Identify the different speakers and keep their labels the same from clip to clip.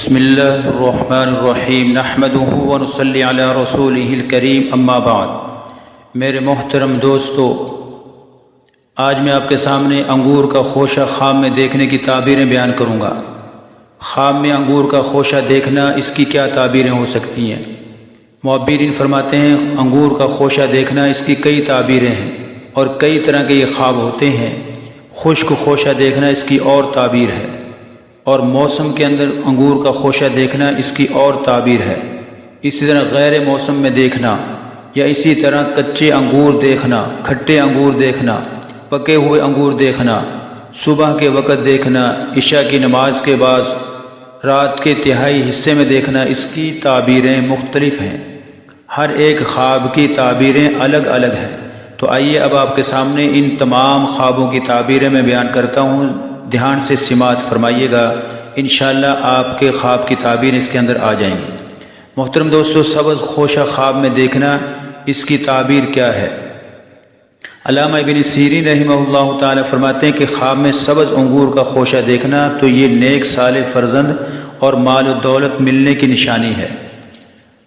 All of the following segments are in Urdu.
Speaker 1: بسم اللہ الرحمن الرحیم نحمدہ ونصلی علی رسولہ الکریم اما بعد۔ میرے محترم دوستو، آج میں آپ کے سامنے انگور کا خوشہ خواب میں دیکھنے کی تعبیریں بیان کروں گا۔ خواب میں انگور کا خوشہ دیکھنا، اس کی کیا تعبیریں ہو سکتی ہیں؟ معبرین فرماتے ہیں انگور کا خوشہ دیکھنا، اس کی کئی تعبیریں ہیں اور کئی طرح کے یہ خواب ہوتے ہیں۔ خشک خوشہ دیکھنا اس کی اور تعبیر ہے، اور موسم کے اندر انگور کا خوشہ دیکھنا اس کی اور تعبیر ہے۔ اسی طرح غیر موسم میں دیکھنا، یا اسی طرح کچے انگور دیکھنا، کھٹے انگور دیکھنا، پکے ہوئے انگور دیکھنا، صبح کے وقت دیکھنا، عشاء کی نماز کے بعد رات کے تہائی حصے میں دیکھنا، اس کی تعبیریں مختلف ہیں۔ ہر ایک خواب کی تعبیریں الگ الگ ہیں۔ تو آئیے اب آپ کے سامنے ان تمام خوابوں کی تعبیریں میں بیان کرتا ہوں، دھیان سے سماعت فرمائیے گا، انشاءاللہ آپ کے خواب کی تعبیر اس کے اندر آ جائیں گی۔ محترم دوستو، سبز خوشہ خواب میں دیکھنا، اس کی تعبیر کیا ہے؟ علامہ ابن سیرین رحمہ اللہ تعالی فرماتے ہیں کہ خواب میں سبز انگور کا خوشہ دیکھنا تو یہ نیک صالح فرزند اور مال و دولت ملنے کی نشانی ہے۔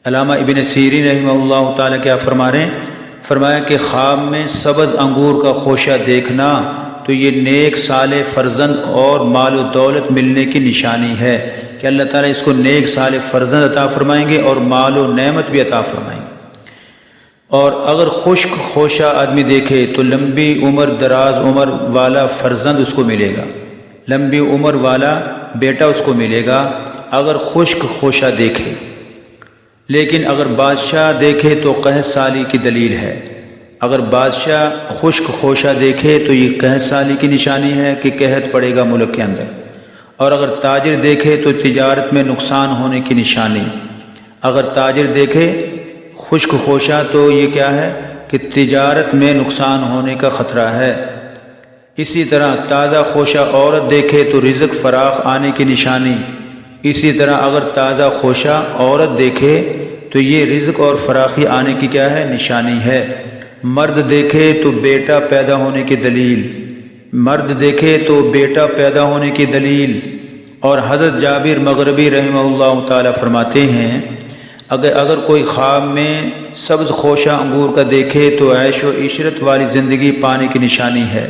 Speaker 1: علامہ ابن سیرین رحمہ اللہ تعالی کیا فرما رہے ہیں؟ فرمایا کہ خواب میں سبز انگور کا خوشہ دیکھنا تو یہ نیک صالح فرزند اور مال و دولت ملنے کی نشانی ہے کہ اللہ تعالیٰ اس کو نیک صالح فرزند عطا فرمائیں گے اور مال و نعمت بھی عطا فرمائیں گے۔ اور اگر خشک خوشہ آدمی دیکھے تو لمبی عمر دراز عمر والا فرزند اس کو ملے گا، لمبی عمر والا بیٹا اس کو ملے گا اگر خشک خوشہ دیکھے۔ لیکن اگر بادشاہ دیکھے تو قحط سالی کی دلیل ہے۔ اگر بادشاہ خشک خوشہ دیکھے تو یہ قحط سالی کی نشانی ہے کہ قحط پڑے گا ملک کے اندر، اور اگر تاجر دیکھے تو تجارت میں نقصان ہونے کی نشانی۔ اگر تاجر دیکھے خشک خوشہ تو یہ کیا ہے کہ تجارت میں نقصان ہونے کا خطرہ ہے۔ اسی طرح تازہ خوشہ عورت دیکھے تو رزق فراخ آنے کی نشانی۔ اسی طرح اگر تازہ خوشہ عورت دیکھے تو یہ رزق اور فراخی آنے کی کیا ہے؟ نشانی ہے۔ مرد دیکھے تو بیٹا پیدا ہونے کی دلیل، مرد دیکھے تو بیٹا پیدا ہونے کی دلیل۔ اور حضرت جابر مغربی رحمہ اللہ تعالی فرماتے ہیں اگر کوئی خواب میں سبز خوشہ انگور کا دیکھے تو عیش و عشرت والی زندگی پانے کی نشانی ہے۔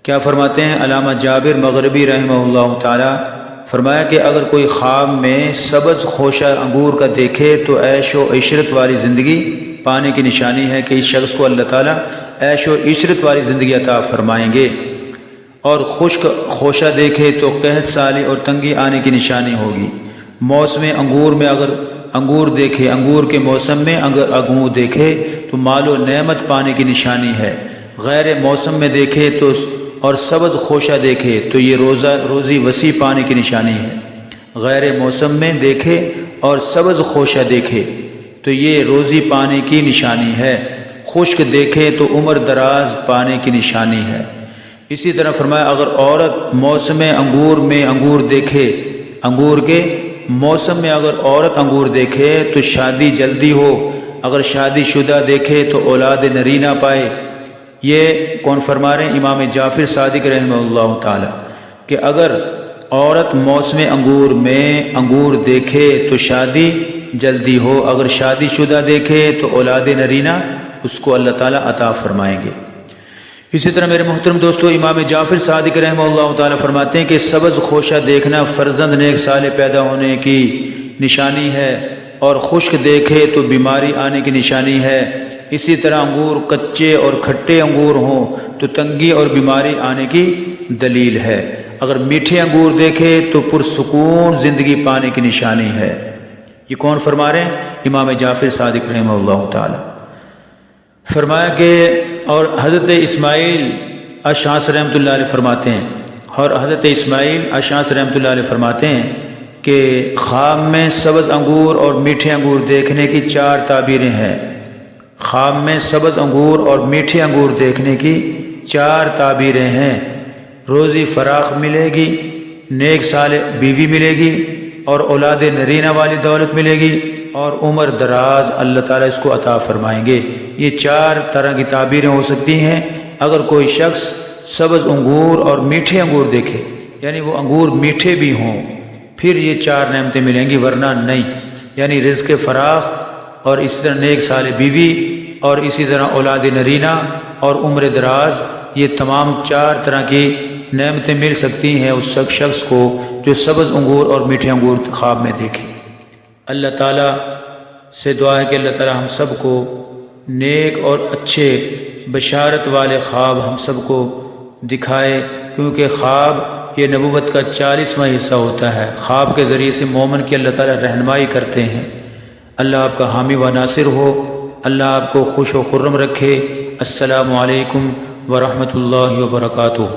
Speaker 1: کیا فرماتے ہیں علامہ جابر مغربی رحمہ اللہ تعالی؟ فرمایا کہ اگر کوئی خواب میں سبز خوشہ انگور کا دیکھے تو عیش و عشرت والی زندگی پانے کی نشانی ہے کہ اس شخص کو اللہ تعالیٰ عیش و عشرت والی زندگی عطا فرمائیں گے۔ اور خشک خوشہ دیکھے تو قحط سالی اور تنگی آنے کی نشانی ہوگی۔ موسم انگور میں اگر انگور دیکھے، انگور کے موسم میں اگر انگور دیکھے تو مال و نعمت پانے کی نشانی ہے۔ غیر موسم میں دیکھے تو اور سبز خوشہ دیکھے تو یہ روزی وسیع پانے کی نشانی ہے۔ غیر موسم میں دیکھے اور سبز خوشہ دیکھے تو یہ روزی پانے کی نشانی ہے۔ خشک دیکھے تو عمر دراز پانے کی نشانی ہے۔ اسی طرح فرمایا اگر عورت موسم انگور میں انگور دیکھے، انگور کے موسم میں اگر عورت انگور دیکھے تو شادی جلدی ہو، اگر شادی شدہ دیکھے تو اولاد نرینہ پائے۔ یہ کون فرما رہے ہیں؟ امام جعفر صادق رحمہ اللہ تعالی کہ اگر عورت موسم انگور میں انگور دیکھے تو شادی جلدی ہو، اگر شادی شدہ دیکھے تو اولاد نرینہ اس کو اللہ تعالیٰ عطا فرمائیں گے۔ اسی طرح میرے محترم دوستو، امام جعفر صادق رحمہ اللہ تعالیٰ فرماتے ہیں کہ سبز خوشہ دیکھنا فرزند نیک صالح پیدا ہونے کی نشانی ہے، اور خشک دیکھے تو بیماری آنے کی نشانی ہے۔ اسی طرح انگور کچے اور کھٹے انگور ہوں تو تنگی اور بیماری آنے کی دلیل ہے۔ اگر میٹھے انگور دیکھے تو پرسکون زندگی پانے کی نشانی ہے۔ یہ کون فرما رہے ہیں؟ امام جعفر صادق رحمہ اللہ تعالی فرمایا کہ اور حضرت اسماعیل اشعث رحمۃ اللہ علیہ فرماتے ہیں، اور حضرت اسماعیل اشعث رحمۃ اللہ علیہ فرماتے ہیں کہ خواب میں سبز انگور اور میٹھے انگور دیکھنے کی 4 تعبیریں ہیں۔ خواب میں سبز انگور اور میٹھے انگور دیکھنے کی 4 تعبیریں ہیں۔ روزی فراخ ملے گی، نیک صالح بیوی ملے گی، اور اولاد نرینہ والی دولت ملے گی، اور عمر دراز اللہ تعالیٰ اس کو عطا فرمائیں گے۔ یہ 4 طرح کی تعبیریں ہو سکتی ہیں اگر کوئی شخص سبز انگور اور میٹھے انگور دیکھے، یعنی وہ انگور میٹھے بھی ہوں پھر یہ 4 نعمتیں ملیں گی، ورنہ نہیں۔ یعنی رزق فراخ، اور اسی طرح نیک صالح بیوی، اور اسی طرح اولاد نرینہ اور عمر دراز، یہ تمام 4 طرح کی نعمتیں مل سکتی ہیں اس شخص کو جو سبز انگور اور میٹھے انگور خواب میں دیکھے۔ اللہ تعالیٰ سے دعا ہے کہ اللہ تعالیٰ ہم سب کو نیک اور اچھے بشارت والے خواب ہم سب کو دکھائے، کیونکہ خواب یہ نبوت کا 40واں حصہ ہوتا ہے۔ خواب کے ذریعے سے مومن کی اللہ تعالیٰ رہنمائی کرتے ہیں۔ اللہ آپ کا حامی و ناصر ہو، اللہ آپ کو خوش و خرم رکھے۔ السلام علیکم ورحمۃ اللہ وبرکاتہ۔